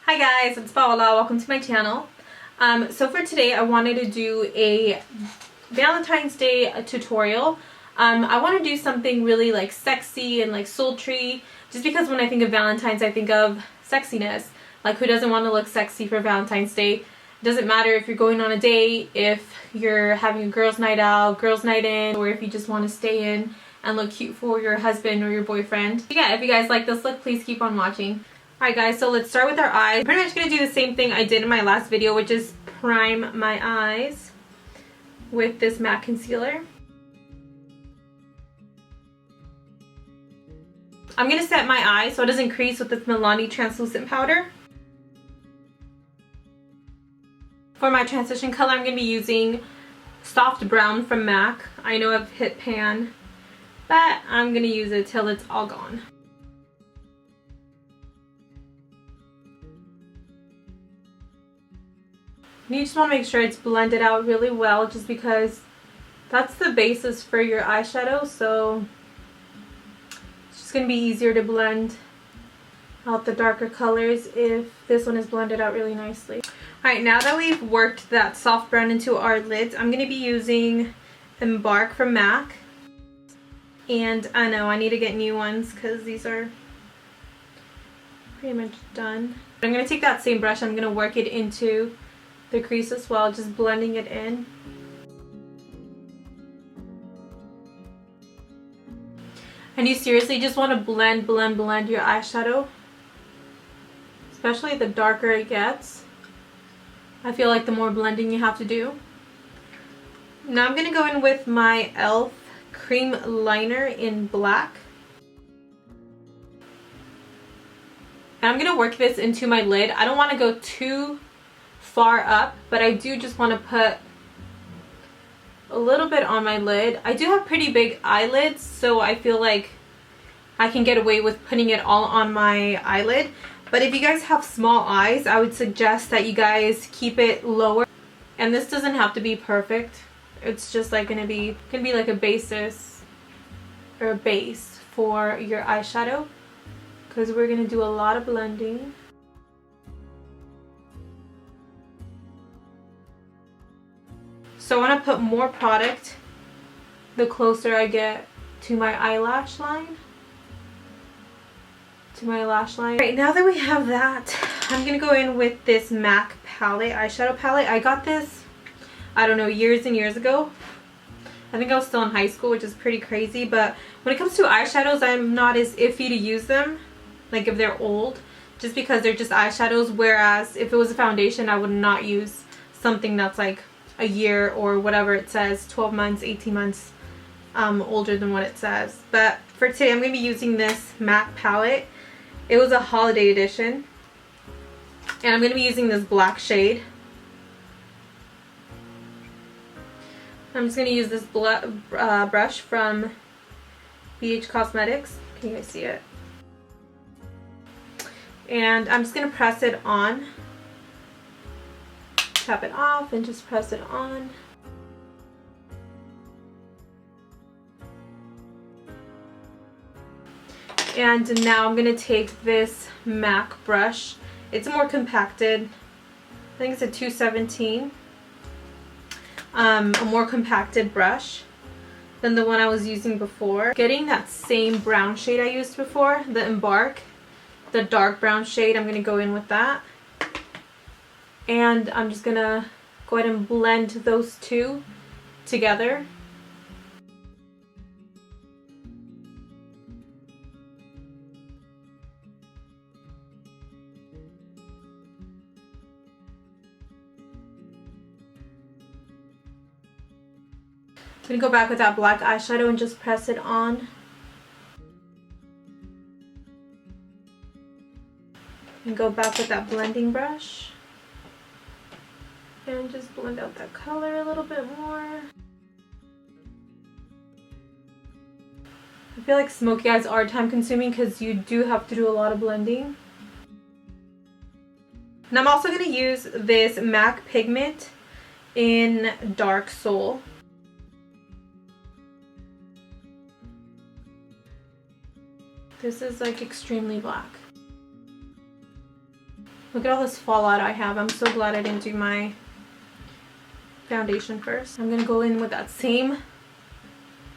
Hi guys, it's Paola. Welcome to my channel. So for today I wanted to do a Valentine's Day tutorial. I want to do something really like sexy and like sultry, just because when I think of Valentine's I think of sexiness. Like, who doesn't want to look sexy for Valentine's Day? It doesn't matter if you're going on a date, if you're having a girls' night out, girls' night in, or if you just want to stay in and look cute for your husband or your boyfriend. Yeah, if you guys like this look, please keep on watching. Alright guys, so let's start with our eyes. I'm pretty much going to do the same thing I did in my last video, which is prime my eyes with this matte concealer. I'm going to set my eyes so it doesn't crease with this Milani translucent powder. For my transition color, I'm going to be using soft brown from MAC. I know I've hit pan, but I'm going to use it till it's all gone. You just want to make sure it's blended out really well, just because that's the basis for your eyeshadow, so it's just going to be easier to blend out the darker colors if this one is blended out really nicely. Alright, now that we've worked that soft brown into our lids, I'm going to be using Embark from MAC. And I know I need to get new ones because these are pretty much done. I'm going to take that same brush, I'm going to work it into the crease as well, just blending it in. And you seriously just want to blend your eyeshadow, especially the darker it gets. I feel like the more blending you have to do. Now I'm going to go in with my E.l.f. cream liner in black. And I'm going to work this into my lid. I don't want to go too far up, but I do just want to put a little bit on my lid. I do have pretty big eyelids, so I feel like I can get away with putting it all on my eyelid. But if you guys have small eyes, I would suggest that you guys keep it lower. And this doesn't have to be perfect. It's just like gonna be like a basis or a base for your eyeshadow, because we're gonna do a lot of blending. So I want to put more product the closer I get to my eyelash line. Right, now that we have that, I'm going to go in with this MAC palette, eyeshadow palette. I got this, I don't know, years and years ago. I think I was still in high school, which is pretty crazy. But when it comes to eyeshadows, I'm not as iffy to use them, like if they're old, just because they're just eyeshadows. Whereas if it was a foundation, I would not use something that's like a year or whatever it says, 12 months, 18 months older than what it says. But for today, I'm going to be using this MAC palette. It was a holiday edition. And I'm going to be using this black shade. I'm just going to use this brush from BH Cosmetics. Can you guys see it? And I'm just going to press it on. Tap it off and just press it on. And now I'm going to take this MAC brush. It's more compacted. I think it's a 217. A more compacted brush than the one I was using before. Getting that same brown shade I used before, the Embark, the dark brown shade, I'm going to go in with that. And I'm just going to go ahead and blend those two together. I'm going to go back with that black eyeshadow and just press it on. And go back with that blending brush. And just blend out that color a little bit more. I feel like smoky eyes are time consuming because you do have to do a lot of blending. And I'm also going to use this MAC pigment in Dark Soul. This is like extremely black. Look at all this fallout I have. I'm so glad I didn't do my foundation first. I'm gonna go in with that same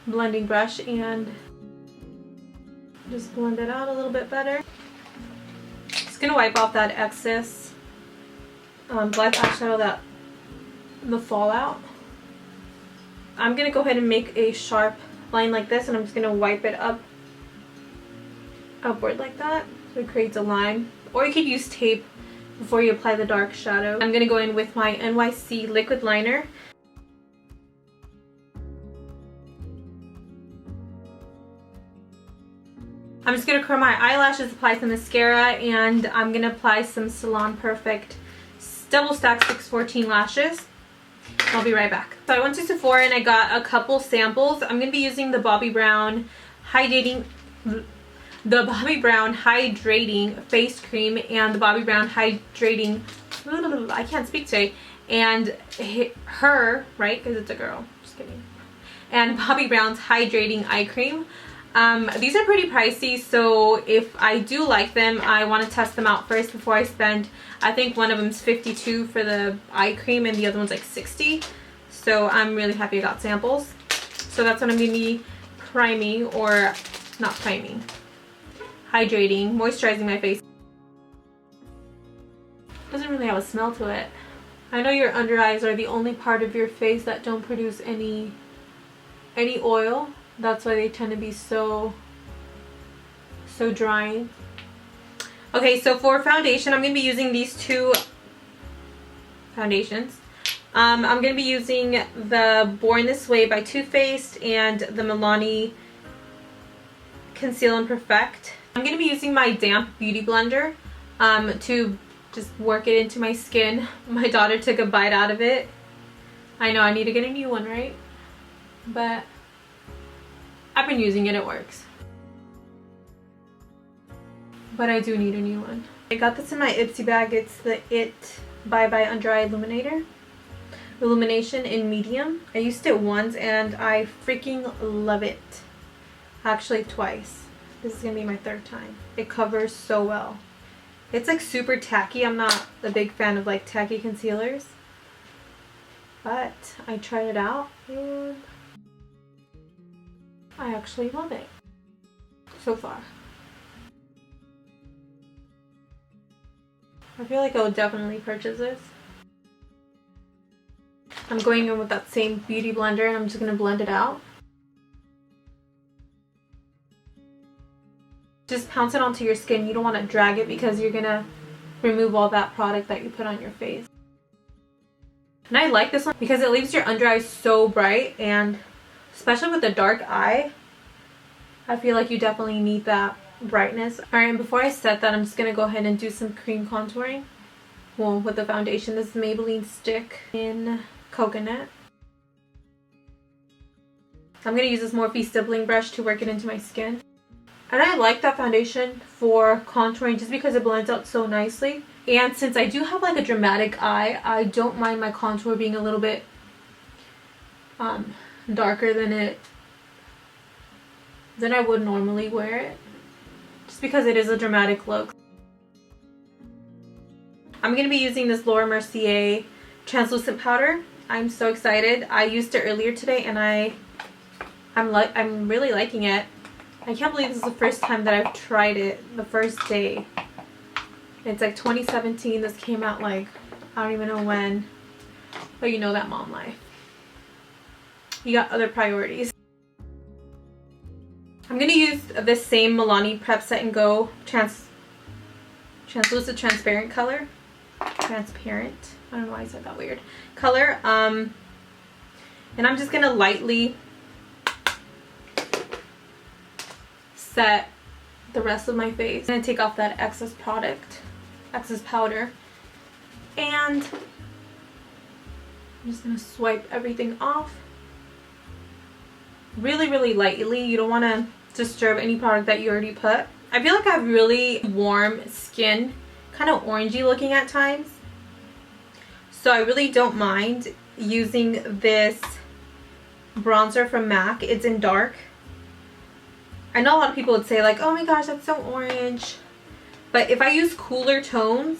blending brush and just blend it out a little bit better. Just gonna wipe off that excess black eyeshadow, the fallout. I'm gonna go ahead and make a sharp line like this, and I'm just gonna wipe it upward like that so it creates a line. Or you could use tape before you apply the dark shadow. I'm gonna go in with my NYC liquid liner. I'm just gonna curl my eyelashes, apply some mascara, and I'm gonna apply some Salon Perfect double stack 614 lashes. I'll be right back. So I went to Sephora and I got a couple samples. I'm gonna be using the Bobbi Brown-hydrating face cream and the Bobbi Brown-hydrating, I can't speak today, and her, right, because it's a girl, just kidding, and Bobbi Brown's hydrating eye cream. These are pretty pricey, so if I do like them, I want to test them out first before I spend. I think one of them's $52 for the eye cream and the other one's like $60. So I'm really happy I got samples. So that's what I'm going to be priming, or not priming, hydrating, moisturizing my face. Doesn't really have a smell to it. I know your under eyes are the only part of your face that don't produce any oil. That's why they tend to be so drying. Okay, so for foundation, I'm going to be using these two foundations. I'm going to be using the Born This Way by Too Faced and the Milani Conceal and Perfect. I'm going to be using my damp beauty blender to just work it into my skin. My daughter took a bite out of it. I know I need to get a new one, right? But I've been using it, it works. But I do need a new one. I got this in my Ipsy bag. It's the It Bye Bye Under Eye Illumination in medium. I used it once and I freaking love it. Actually twice. This is gonna be my third time. It covers so well. It's like super tacky. I'm not a big fan of like tacky concealers, but I tried it out and I actually love it so far. I feel like I would definitely purchase this. I'm going in with that same beauty blender and I'm just going to blend it out. Just pounce it onto your skin. You don't want to drag it because you're going to remove all that product that you put on your face. And I like this one because it leaves your under eyes so bright, and especially with a dark eye, I feel like you definitely need that brightness. Alright, and before I set that, I'm just going to go ahead and do some cream contouring. Well, with the foundation. This is Maybelline Stick in Coconut. I'm going to use this Morphe stippling brush to work it into my skin. And I like that foundation for contouring just because it blends out so nicely. And since I do have like a dramatic eye, I don't mind my contour being a little bit darker than I would normally wear it. Just because it is a dramatic look. I'm going to be using this Mercier translucent powder. I'm so excited. I used it earlier today and I'm really liking it. I can't believe this is the first time that I've tried it, the first day. It's like 2017. This came out like, I don't even know when. But you know that mom life. You got other priorities. I'm going to use this same Milani Prep Set and Go translucent transparent color. Transparent. I don't know why I said that weird. Color. And I'm just going to lightly set the rest of my face. I'm going to take off that excess powder. And I'm just going to swipe everything off. Really, really lightly. You don't want to disturb any product that you already put. I feel like I have really warm skin, kind of orangey looking at times. So I really don't mind using this bronzer from MAC. It's in dark. I know a lot of people would say like, oh my gosh, that's so orange. But if I use cooler tones,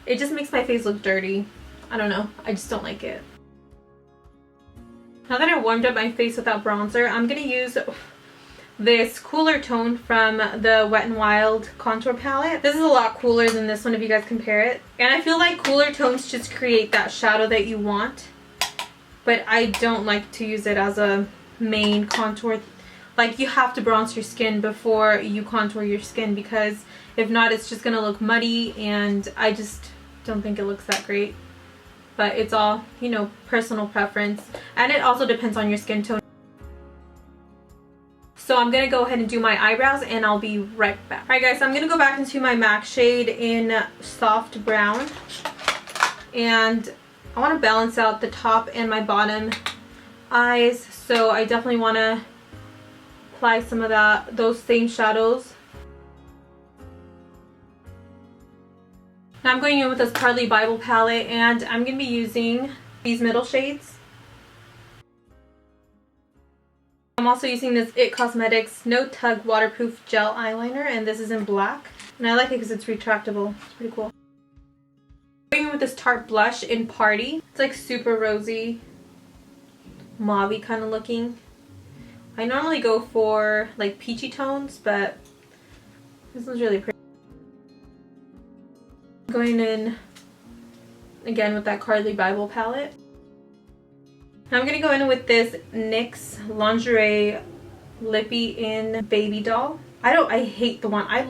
It just makes my face look dirty. I don't know. I just don't like it. Now that I warmed up my face without bronzer, I'm going to use this cooler tone from the Wet n Wild contour palette. This is a lot cooler than this one if you guys compare it. And I feel like cooler tones just create that shadow that you want. But I don't like to use it as a main contour. Like, you have to bronze your skin before you contour your skin, because if not, it's just going to look muddy, and I just don't think it looks that great. But it's all, you know, personal preference. And it also depends on your skin tone. So I'm going to go ahead and do my eyebrows, and I'll be right back. Alright guys, so I'm going to go back into my MAC shade in soft brown. And I want to balance out the top and my bottom eyes. So I definitely want to apply some of those same shadows. Now I'm going in with this Carlibybel palette, and I'm going to be using these middle shades. I'm also using this It Cosmetics No Tug Waterproof Gel Eyeliner, and this is in black. And I like it because it's retractable. It's pretty cool. I'm going in with this Tarte blush in Party. It's like super rosy, mauve-y kind of looking. I normally go for like peachy tones, but this one's really pretty. Going in again with that Carlibybel palette. Now I'm going to go in with this NYX Lingerie Lippy in Baby Doll. I hate the one. I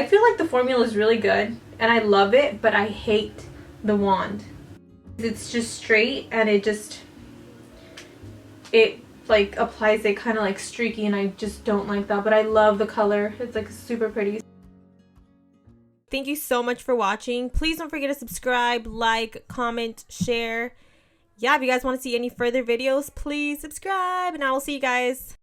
feel like the formula is really good and I love it, but I hate the wand. It's just straight, and it like applies it kind of like streaky, and I just don't like that, but I love the color. It's like super pretty. Thank you so much for watching. Please don't forget to subscribe, like, comment, share. Yeah, if you guys want to see any further videos, please subscribe, and I will see you guys